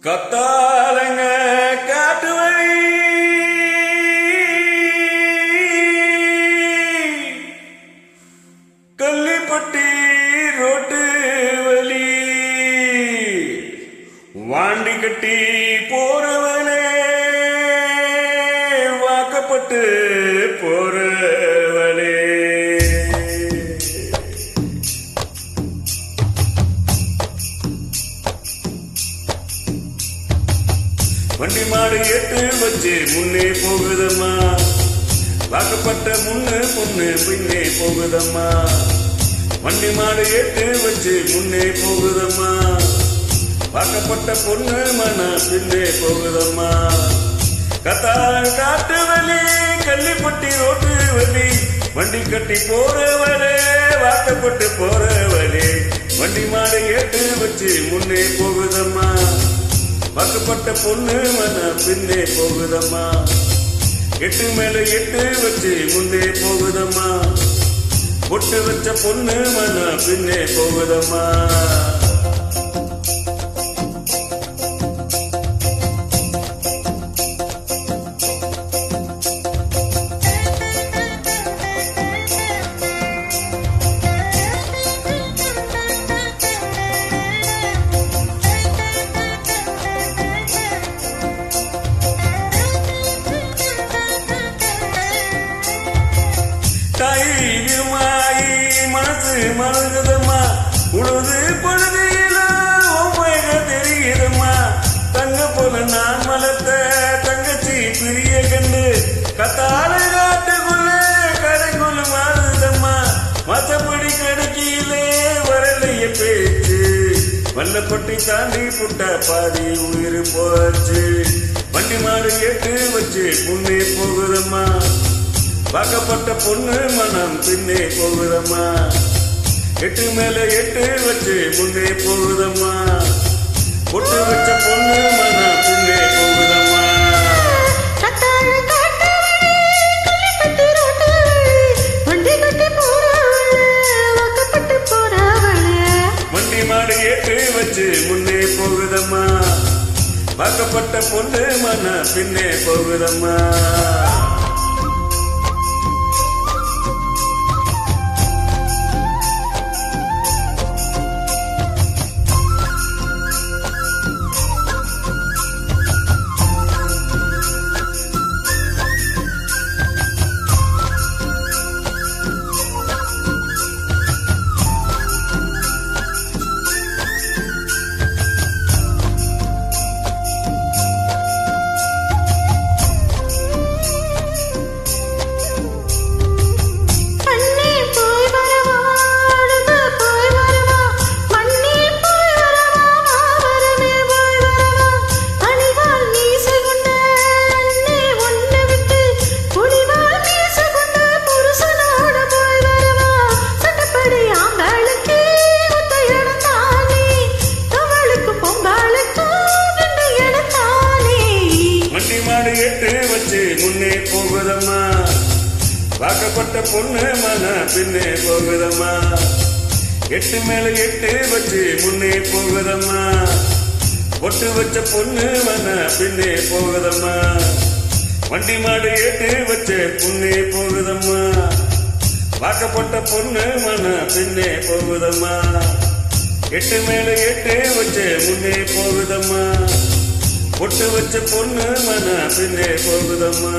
கத்தாலங்க காட்டு வழி கள்ளிப்பட்டி ரோட்டு வழி வாண்டி கட்டி போறவனே வாக்கப்பட்டு போறவனே வண்டி மாடு எட்டு வச்சு முன்னே போகுதம்மா வாக்கப்பட்ட முன்னு பொண்ணு பின்னே போகுதம்மா வண்டி மாடு எட்டு வச்சு முன்னே போகுதம்மா வாக்கப்பட்ட பொண்ணு மன பின்னே போகுதம்மா காட்டு வலி கள்ளிப்பட்டி ரோட்டு வலி வண்டி கட்டி போறவளே வாக்கப்பட்டு போறவளே வண்டி மாடு எட்டு வச்சு முன்னே போகுதம்மா வாக்கப்பட்ட பொண்ணு மன பின்னே போகுதம்மா எட்டு மேல எட்டு வச்சு முன்னே போகுதம்மா பொட்டு வச்ச பொண்ணு மன பின்னே போகுதம்மா தாயுமாயி மனசு மலங்குதம்மா உழுது பொழுதில உண்மைக தெரியுதம்மா தங்க போல நான் மலர்த்த தங்கச்சி பிரிய கண்டு கத்தால காட்டுக்குள்ள கடைக்குள்ள மாறுதம்மா மத்தபடி கடைக்கிலே வரலைய பேச்சு வல்லப்பட்டி தாண்டி புட்ட பாதி உயிர் போச்சு வண்டி மாடு எட்டு வச்சு முன்னே போகுதம்மா வாக்கப்பட்ட பொண்ணு மனம் பின்னே போகுதம்மா எட்டு மேல எட்டு வச்சு முன்னே போகுதம்மா பொட்டு வச்ச பொண்ணு மனம் பின்னே போகுதம்மா வண்டி மாடு எட்டு வச்சு முன்னே போகுதம்மா வாக்கப்பட்ட பொண்ணு மனம் பின்னே போகுதம்மா எட்டு வச்சு முன்னே போகுதம்மா வாக்கப்பட்ட பொண்ணு மன பின்னே போகுதம்மா எட்டு மேல எட்டு வச்சு முன்னே போகுதம்மா பொட்டு வச்ச பொண்ணு மன பின்னே போகுதம்மா வண்டி மாடு எட்டு வச்ச முன்னே போகுதம்மா வாக்கப்பட்ட பொண்ணு மன பின்னே போகுதம்மா எட்டு மேல எட்டு வச்ச முன்னே போகுதம்மா பொட்டு வச்ச பொண்ணு மன பின்னே போகுதம்மா